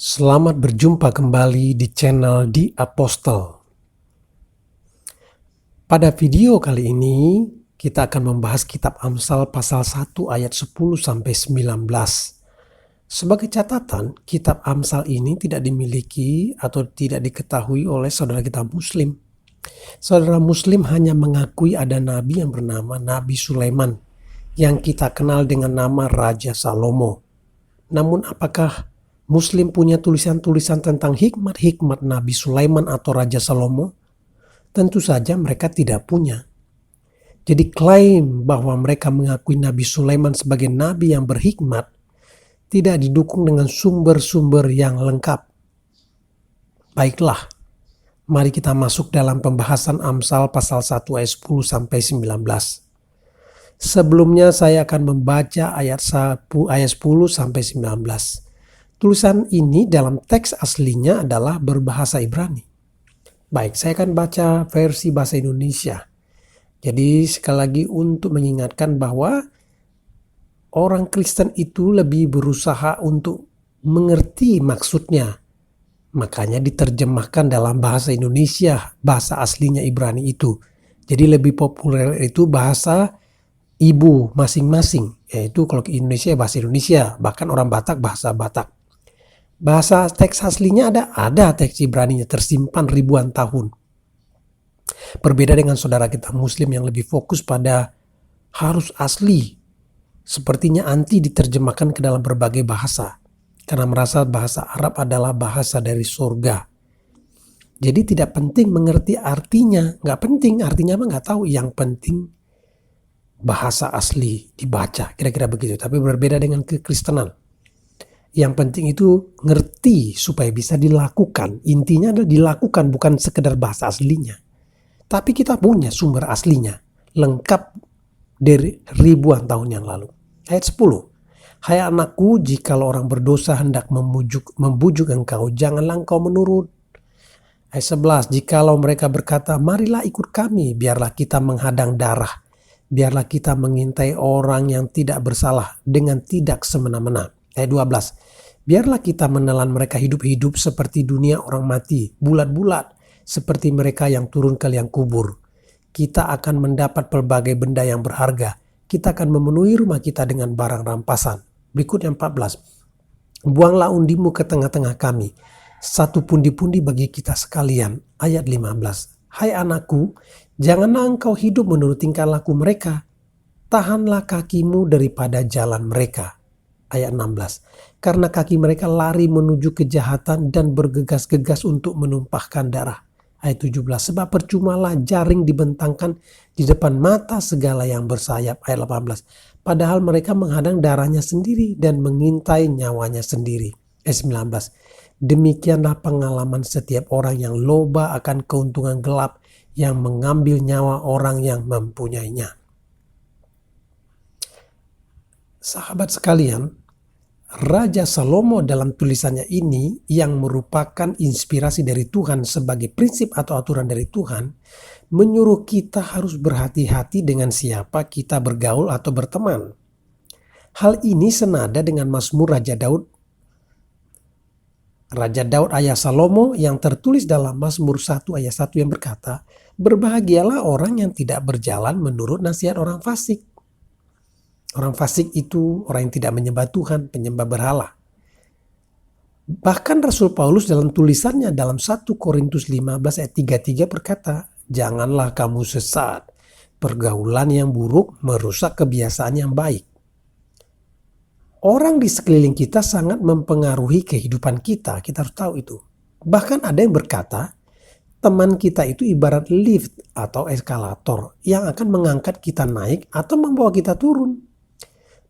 Selamat berjumpa kembali di channel The Apostle. Pada video kali ini kita akan membahas kitab Amsal pasal 1 ayat 10-19. Sebagai catatan, kitab Amsal ini tidak dimiliki atau tidak diketahui oleh saudara kita Muslim. Saudara Muslim hanya mengakui ada nabi yang bernama Nabi Sulaiman yang kita kenal dengan nama Raja Salomo. Namun apakah Muslim punya tulisan-tulisan tentang hikmat-hikmat Nabi Sulaiman atau Raja Salomo? Tentu saja mereka tidak punya. Jadi klaim bahwa mereka mengakui Nabi Sulaiman sebagai nabi yang berhikmat tidak didukung dengan sumber-sumber yang lengkap. Baiklah, mari kita masuk dalam pembahasan Amsal pasal 1 ayat 10-19. Sebelumnya saya akan membaca ayat 10-19. Tulisan ini dalam teks aslinya adalah berbahasa Ibrani. Baik, saya akan baca versi bahasa Indonesia. Jadi sekali lagi untuk mengingatkan bahwa orang Kristen itu lebih berusaha untuk mengerti maksudnya. Makanya diterjemahkan dalam bahasa Indonesia, bahasa aslinya Ibrani itu. Jadi lebih populer itu bahasa ibu masing-masing. Yaitu kalau ke Indonesia bahasa Indonesia, bahkan orang Batak bahasa Batak. Bahasa teks aslinya ada teks Ibraninya tersimpan ribuan tahun. Berbeda dengan saudara kita Muslim yang lebih fokus pada harus asli. Sepertinya anti diterjemahkan ke dalam berbagai bahasa. Karena merasa bahasa Arab adalah bahasa dari surga. Jadi tidak penting mengerti artinya. Nggak penting, artinya mah nggak tahu. Yang penting bahasa asli dibaca. Kira-kira begitu. Tapi berbeda dengan kekristenan. Yang penting itu ngerti supaya bisa dilakukan. Intinya adalah dilakukan, bukan sekedar bahasa aslinya. Tapi kita punya sumber aslinya. Lengkap dari ribuan tahun yang lalu. Ayat 10. Hai anakku, jikalau orang berdosa hendak membujuk engkau, janganlah engkau menurut. Ayat 11. Jikalau mereka berkata, marilah ikut kami, biarlah kita menghadang darah. Biarlah kita mengintai orang yang tidak bersalah dengan tidak semena-mena. Ayat 12. Biarlah kita menelan mereka hidup-hidup seperti dunia orang mati, bulat-bulat, seperti mereka yang turun ke liang kubur. Kita akan mendapat pelbagai benda yang berharga. Kita akan memenuhi rumah kita dengan barang rampasan. Berikut yang 14. Buanglah undimu ke tengah-tengah kami. Satu pundi-pundi bagi kita sekalian. Ayat 15. Hai anakku, janganlah engkau hidup menurut tingkah laku mereka. Tahanlah kakimu daripada jalan mereka. Ayat 16. Karena kaki mereka lari menuju kejahatan dan bergegas-gegas untuk menumpahkan darah. Ayat 17. Sebab percumalah jaring dibentangkan di depan mata segala yang bersayap. Ayat 18. Padahal mereka menghadang darahnya sendiri dan mengintai nyawanya sendiri. Ayat 19. Demikianlah pengalaman setiap orang yang loba akan keuntungan gelap yang mengambil nyawa orang yang mempunyainya. Sahabat sekalian, Raja Salomo dalam tulisannya ini yang merupakan inspirasi dari Tuhan sebagai prinsip atau aturan dari Tuhan menyuruh kita harus berhati-hati dengan siapa kita bergaul atau berteman. Hal ini senada dengan Mazmur Raja Daud ayah Salomo yang tertulis dalam Mazmur 1 ayat 1 yang berkata, berbahagialah orang yang tidak berjalan menurut nasihat orang fasik. Orang fasik itu orang yang tidak menyembah Tuhan, penyembah berhala. Bahkan Rasul Paulus dalam tulisannya dalam 1 Korintus 15 ayat 33 berkata, janganlah kamu sesat. Pergaulan yang buruk merusak kebiasaan yang baik. Orang di sekeliling kita sangat mempengaruhi kehidupan kita. Kita harus tahu itu. Bahkan ada yang berkata, teman kita itu ibarat lift atau eskalator yang akan mengangkat kita naik atau membawa kita turun.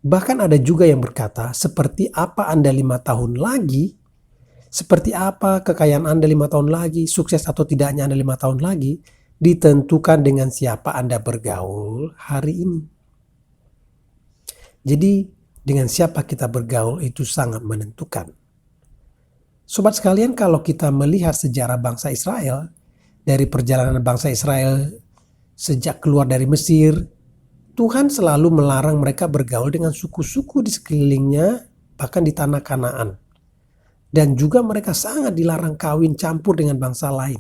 Bahkan ada juga yang berkata, seperti apa Anda 5 tahun lagi, seperti apa kekayaan Anda 5 tahun lagi, sukses atau tidaknya Anda 5 tahun lagi, ditentukan dengan siapa Anda bergaul hari ini. Jadi, dengan siapa kita bergaul itu sangat menentukan. Sobat sekalian, kalau kita melihat sejarah bangsa Israel, dari perjalanan bangsa Israel sejak keluar dari Mesir, Tuhan selalu melarang mereka bergaul dengan suku-suku di sekelilingnya, bahkan di tanah Kanaan. Dan juga mereka sangat dilarang kawin campur dengan bangsa lain.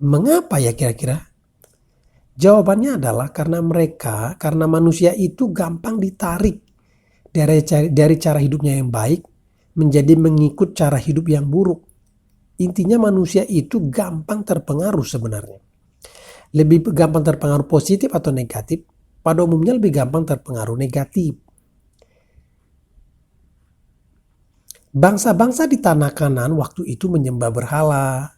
Mengapa ya kira-kira? Jawabannya adalah karena manusia itu gampang ditarik dari cara hidupnya yang baik menjadi mengikut cara hidup yang buruk. Intinya manusia itu gampang terpengaruh sebenarnya. Lebih gampang terpengaruh positif atau negatif? Pada umumnya lebih gampang terpengaruh negatif. Bangsa-bangsa di tanah Kanan waktu itu menyembah berhala.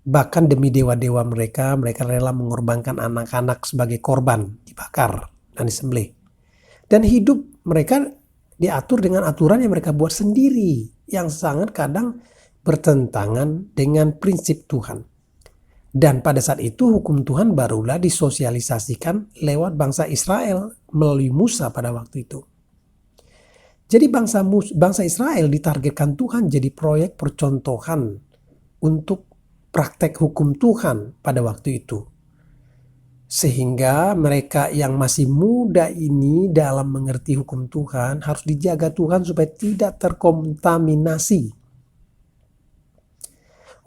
Bahkan demi dewa-dewa mereka rela mengorbankan anak-anak sebagai korban, dibakar dan disembelih. Dan hidup mereka diatur dengan aturan yang mereka buat sendiri, yang sangat kadang bertentangan dengan prinsip Tuhan. Dan pada saat itu hukum Tuhan barulah disosialisasikan lewat bangsa Israel melalui Musa pada waktu itu. Jadi bangsa Israel ditargetkan Tuhan jadi proyek percontohan untuk praktek hukum Tuhan pada waktu itu. Sehingga mereka yang masih muda ini dalam mengerti hukum Tuhan harus dijaga Tuhan supaya tidak terkontaminasi.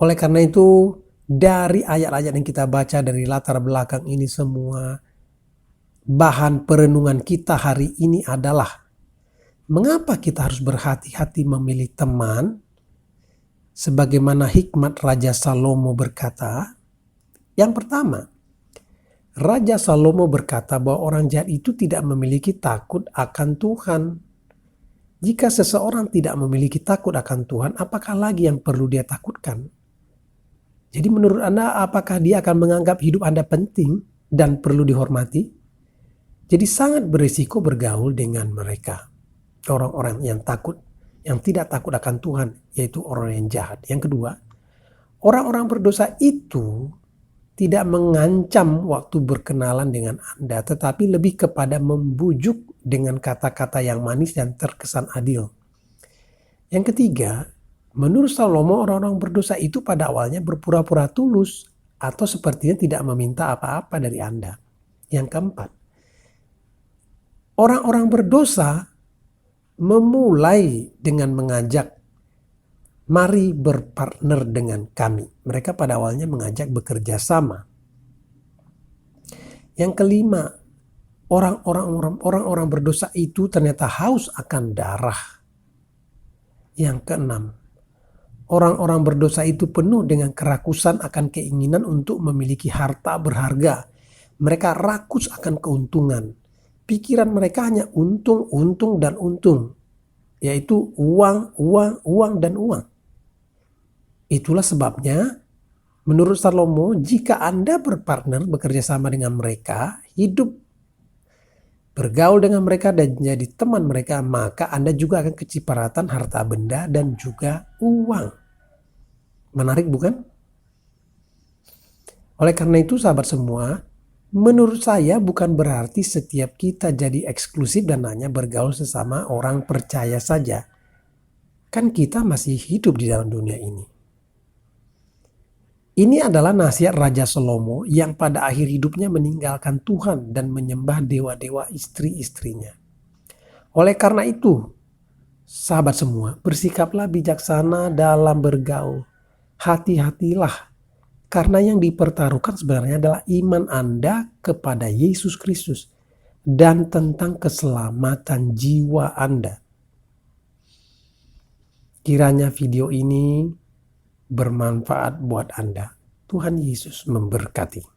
Oleh karena itu, dari ayat-ayat yang kita baca dari latar belakang ini semua, bahan perenungan kita hari ini adalah mengapa kita harus berhati-hati memilih teman, sebagaimana hikmat Raja Salomo berkata. Yang pertama, Raja Salomo berkata bahwa orang jahat itu tidak memiliki takut akan Tuhan. Jika seseorang tidak memiliki takut akan Tuhan, apakah lagi yang perlu dia takutkan? Jadi menurut Anda, apakah dia akan menganggap hidup Anda penting dan perlu dihormati? Jadi sangat berisiko bergaul dengan mereka. Orang-orang yang tidak takut akan Tuhan, yaitu orang yang jahat. Yang kedua, orang-orang berdosa itu tidak mengancam waktu berkenalan dengan Anda, tetapi lebih kepada membujuk dengan kata-kata yang manis dan terkesan adil. Yang ketiga, menurut Salomo orang-orang berdosa itu pada awalnya berpura-pura tulus atau sepertinya tidak meminta apa-apa dari Anda. Yang keempat, orang-orang berdosa memulai dengan mengajak, mari berpartner dengan kami. Mereka pada awalnya mengajak bekerja sama. Yang kelima, orang-orang berdosa itu ternyata haus akan darah. Yang keenam, orang-orang berdosa itu penuh dengan kerakusan akan keinginan untuk memiliki harta berharga. Mereka rakus akan keuntungan. Pikiran mereka hanya untung, untung, dan untung. Yaitu uang, uang, uang, dan uang. Itulah sebabnya menurut Salomo, jika Anda berpartner bekerja sama dengan mereka, hidup bergaul dengan mereka dan jadi teman mereka, maka Anda juga akan kecipratan harta benda dan juga uang. Menarik bukan? Oleh karena itu sahabat semua, menurut saya bukan berarti setiap kita jadi eksklusif dan hanya bergaul sesama orang percaya saja. Kan kita masih hidup di dalam dunia ini. Ini adalah nasihat Raja Salomo yang pada akhir hidupnya meninggalkan Tuhan dan menyembah dewa-dewa istri-istrinya. Oleh karena itu, sahabat semua, bersikaplah bijaksana dalam bergaul. Hati-hatilah, karena yang dipertaruhkan sebenarnya adalah iman Anda kepada Yesus Kristus dan tentang keselamatan jiwa Anda. Kiranya video ini bermanfaat buat Anda. Tuhan Yesus memberkati.